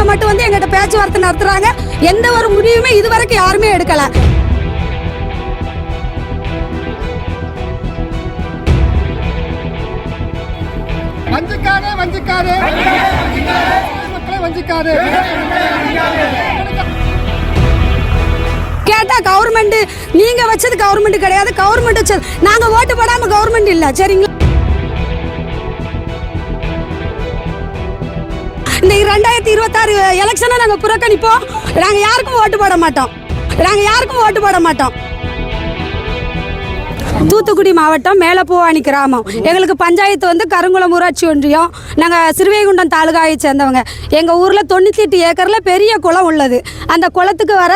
போலீஸ்காரங்க மட்டும் வந்து எங்கிட்ட பேச்சுவார்த்தை நடத்துறாங்க. எந்த ஒரு முடிவுமே இதுவரைக்கும் யாருமே எடுக்கல. கேட்டா கவர்மெண்ட் நீங்க வச்சது கவர்மெண்ட் கிடையாது, கவர்மெண்ட் வச்சது நாங்க ஓட்டு போடாம கவர்மெண்ட் இல்ல. சரிங்களா? இந்த 2026 எலெக்ஷனை நாங்க புறக்கணிப்போம். நாங்க யாருக்கும் ஓட்டு போட மாட்டோம். தூத்துக்குடி மாவட்டம் மேலப்பூவானி கிராமம். எங்களுக்கு பஞ்சாயத்து வந்து கருங்குளம் ஊராட்சி ஒன்றியம். நாங்கள் சிறுவைகுண்டம் தாலுகாவை சேர்ந்தவங்க. எங்கள் ஊரில் 98 ஏக்கரில் பெரிய குளம் உள்ளது. அந்த குளத்துக்கு வர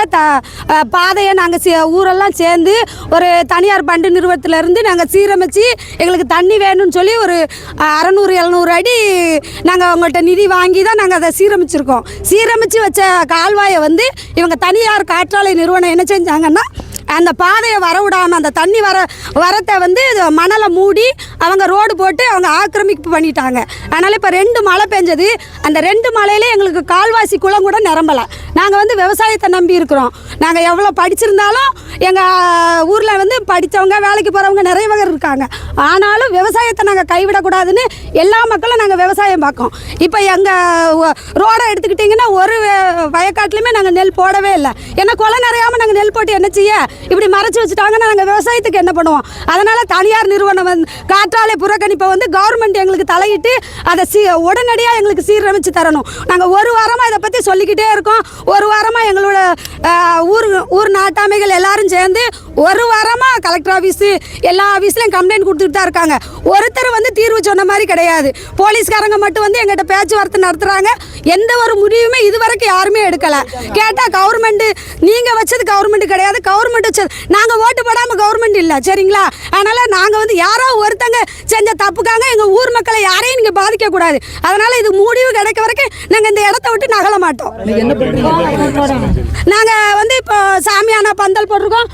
பாதையை நாங்கள் ஊரெல்லாம் சேர்ந்து ஒரு தனியார் பண்டு நிறுவனத்திலேருந்து நாங்கள் சீரமைச்சு எங்களுக்கு தண்ணி வேணும்னு சொல்லி ஒரு 600-700 அடி நாங்கள் அவங்கள்ட்ட நிதி வாங்கி தான் நாங்கள் அதை சீரமைச்சிருக்கோம். சீரமைச்சு வச்ச கால்வாயை வந்து இவங்க தனியார் காற்றாலை நிறுவனம் என்ன செஞ்சாங்கன்னா, அந்த பாதையை வர விடாமல் அந்த தண்ணி வரத்தை வந்து மணலை மூடி அவங்க ரோடு போட்டு அவங்க ஆக்கிரமிப்பு பண்ணிட்டாங்க. அதனால் இப்போ 2 மழை பெஞ்சது. அந்த 2 மழையிலே எங்களுக்கு கால்வாசி குளம் கூட நிரம்பலை. நாங்கள் வந்து விவசாயத்தை நம்பி இருக்கிறோம். நாங்கள் எவ்வளோ படிச்சிருந்தாலும் எங்கள் ஊரில் வந்து படித்தவங்க வேலைக்கு போகிறவங்க நிறைய பேர் இருக்காங்க. ஆனாலும் விவசாயத்தை நாங்கள் கைவிடக்கூடாதுன்னு எல்லா மக்களும் நாங்கள் விவசாயம் பார்க்கோம். இப்போ எங்கள் ரோடை எடுத்துக்கிட்டிங்கன்னா ஒரு வயக்காட்டிலையுமே நாங்கள் நெல் போடவே இல்லை. ஏன்னா குளம் நிறையாமல் நாங்கள் நெல் போட்டு என்ன செய்ய, இப்படி மறைச்சு வச்சுட்டாங்கன்னா நாங்கள் விவசாயத்துக்கு என்ன பண்ணுவோம்? அதனால தனியார் நிறுவனம் வந்து காற்றாலை புறக்கணிப்பை வந்து கவர்மெண்ட் எங்களுக்கு தலையிட்டு அதை உடனடியாக எங்களுக்கு சீரமைச்சு தரணும். நாங்கள் ஒரு வாரமாக இதை பற்றி சொல்லிக்கிட்டே இருக்கோம். ஒரு வாரமாக எங்களோட ஊர் நாட்டாமைகள் எல்லாரும் சேர்ந்து ஒரு வாரமாக கலெக்டர் ஆஃபீஸு எல்லா ஆஃபீஸ்லையும் கம்ப்ளைண்ட் கொடுத்துட்டு தான் இருக்காங்க. ஒருத்தர் வந்து தீர்வு சொன்ன மாதிரி கிடையாது. போலீஸ்காரங்க மட்டும் வந்து எங்கிட்ட பேச்சுவார்த்தை நடத்துகிறாங்க. எந்த ஒரு முடிவுமே இதுவரைக்கும் யாருமே எடுக்கலை. கேட்டால் கவர்மெண்ட் நீங்கள் வச்சது கவர்மெண்ட் கிடையாது, கவர்மெண்ட் வச்சது நாங்கள் ஓட்டு போடாமல் கவர்மெண்ட் இல்லை. சரிங்களா? அதனால் நாங்கள் வந்து யாரோ ஒருத்தங்க செஞ்ச தப்புக்காக எங்கள் ஊர் மக்களை யாரையும் நீங்கள் பாதிக்கக்கூடாது. அதனால் இது முடிவு கிடைக்க வரைக்கும் நாங்கள் இந்த இடத்த விட்டு நகல மாட்டோம். நாங்கள் வந்து இப்போ சாமியானா பந்தல் போட்டிருக்கோம்.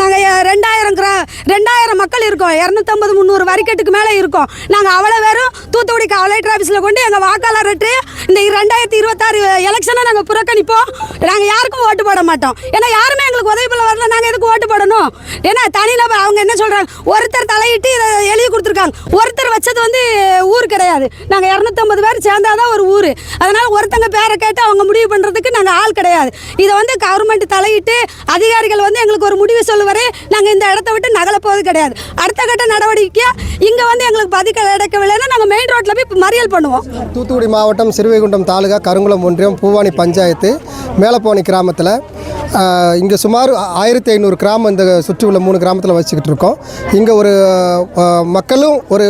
நாங்கள் 2000 மக்கள் இருக்கோம். 250-300 வரிக்கட்டுக்கு மேலே இருக்கோம். நாங்கள் அவ்வளோ பேரும் தூத்துக்குடி கலெக்டர் ஆஃபீஸில் கொண்டு எங்கள் வாக்காளர்ட்டு இந்த 2026 எலெக்ஷனை நாங்கள் புறக்கணிப்போம். நாங்கள் யாருக்கும் ஓட்டு போட மாட்டோம். ஏன்னா யாருமே எங்களுக்கு உதவி பண்ண வரல. நாங்கள் எதுக்கு ஓட்டு போடணும்? ஏன்னா தனிநபர் அவங்க என்ன சொல்கிறாங்க, ஒருத்தர் தலையிட்டு இதை எழுதி கொடுத்துருக்காங்க. ஒருத்தர் வச்சது வந்து ஊர் கிடையாது. நாங்கள் 250 பேர் சேர்ந்தாதான் ஒரு ஊர். அதனால் ஒருத்தங்க பேரை கேட்டு அவங்க முடிவு பண்ணுறதுக்கு நாங்கள் ஆள் கிடையாது. இதை வந்து கவர்மெண்ட் தலையிட்டு அதிகாரிகள் வந்து எங்களுக்கு ஒரு முடிவு சொல்லுவார். நாங்கள் இந்த இடத்த விட்டு நகல போவது கிடையாது. அடுத்த கட்ட நடவடிக்கை இங்கே வந்து எங்களுக்கு பதில் கிடைக்கவில்லைன்னா நாங்கள் மெயின் ரோட்டில் போய் மறியல் பண்ணுவோம். தூத்துக்குடி மாவட்டம் சிறுவைகுண்டம் தாலுகா கருங்குளம் ஒன்றியம் பூவானி பஞ்சாயத்து மேலப்பூவானி கிராமத்தில் இங்கே சுமார் 1500 கிராமம் இந்த சுற்றி உள்ள 3 கிராமத்தில் வச்சுக்கிட்டு இருக்கோம். இங்கே ஒரு மக்களும் ஒரு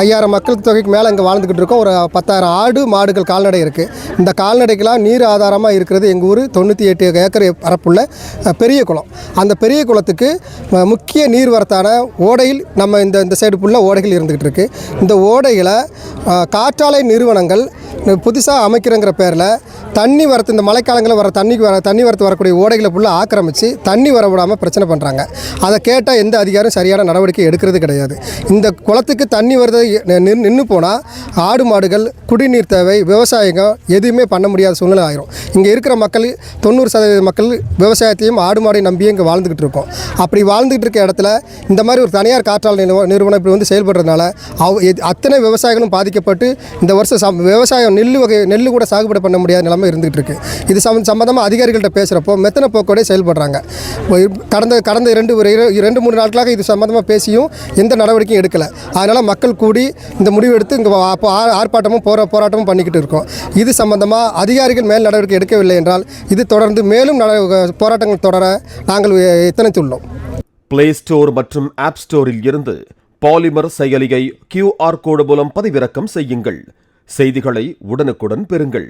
5000 மக்கள் தொகைக்கு மேலே இங்கே வாழ்ந்துக்கிட்டு இருக்கோம். ஒரு 10,000 ஆடு மாடுகள் கால்நடை இருக்குது. இந்த கால்நடைக்கெல்லாம் நீர் ஆதாரமாக இருக்கிறது எங்கள் ஊர் 98 ஏக்கர் பரப்புள்ள பெரிய குளம். அந்த பெரிய குளத்துக்கு முக்கிய நீர்வரத்தான ஓடையில் நம்ம இந்த சைடு ஃபுல்லாக ஓடைகள் இருந்துக்கிட்டு இருக்குது. இந்த ஓடைகளை காற்றாலை நிறுவனங்கள் புதுசாக அமைக்கிறங்கிற பேரில் தண்ணி வரத்து, இந்த மழைக்காலங்களில் தண்ணி வரத்து வரக்கூடிய ஓடைகளை ஃபுல்லாக ஆக்கிரமித்து தண்ணி வர விடாமல் பிரச்சனை பண்ணுறாங்க. அதை கேட்டால் எந்த அதிகாரம் சரியான நடவடிக்கை எடுக்கிறது கிடையாது. இந்த குளத்துக்கு தண்ணி வருது நின்று போனால் ஆடு மாடுகள், குடிநீர் தேவை, விவசாயிங்க எதுவுமே பண்ண முடியாத சூழ்நிலை ஆயிரும். இங்கே இருக்கிற மக்கள் 90% மக்கள் விவசாயத்தையும் ஆடு மாடையும் நம்பியே இங்கே வாழ்ந்துக்கிட்டு இருக்கோம். அப்படி வாழ்ந்துகிட்டு இருக்க இடத்துல இந்த மாதிரி ஒரு தனியார் காற்றாலை நிறுவனம் இப்படி வந்து செயல்படுறதுனால அத்தனை விவசாயிகளும் பாதிக்கப்பட்டு இந்த வருஷம் விவசாயம் நெல் கூட சாகுபடி பண்ண முடியாத நிலைமை இருந்துகிட்டு இருக்கு. இது சம்பந்தமாக அதிகாரிகள்கிட்ட பேசுகிறப்போ மெத்தனை போக்கோடே செயல்படுறாங்க. கடந்த 2-3 நாட்களாக இது சம்பந்தமாக பேசியும் எந்த நடவடிக்கையும் எடுக்கலை. அதனால் மக்கள் கூடி இந்த முடிவு எடுத்து இங்கே ஆர்ப்பாட்டமும் போராட்டமும் பண்ணிக்கிட்டு இருக்கோம். இது சம்பந்தமாக அதிகாரிகள் மேல் நடவடிக்கை எடுக்கவில்லை என்றால் இது தொடர்ந்து மேலும் போராட்டங்கள் தொடர நாங்கள் எத்தனைத்துள்ளோம். பிளே ஸ்டோர் மற்றும் ஆப் ஸ்டோரில் இருந்து பாலிமர் செயலியை QR கோடு மூலம் பதிவிறக்கம் செய்யுங்கள். செய்திகளை உடனுக்குடன் பெறுங்கள்.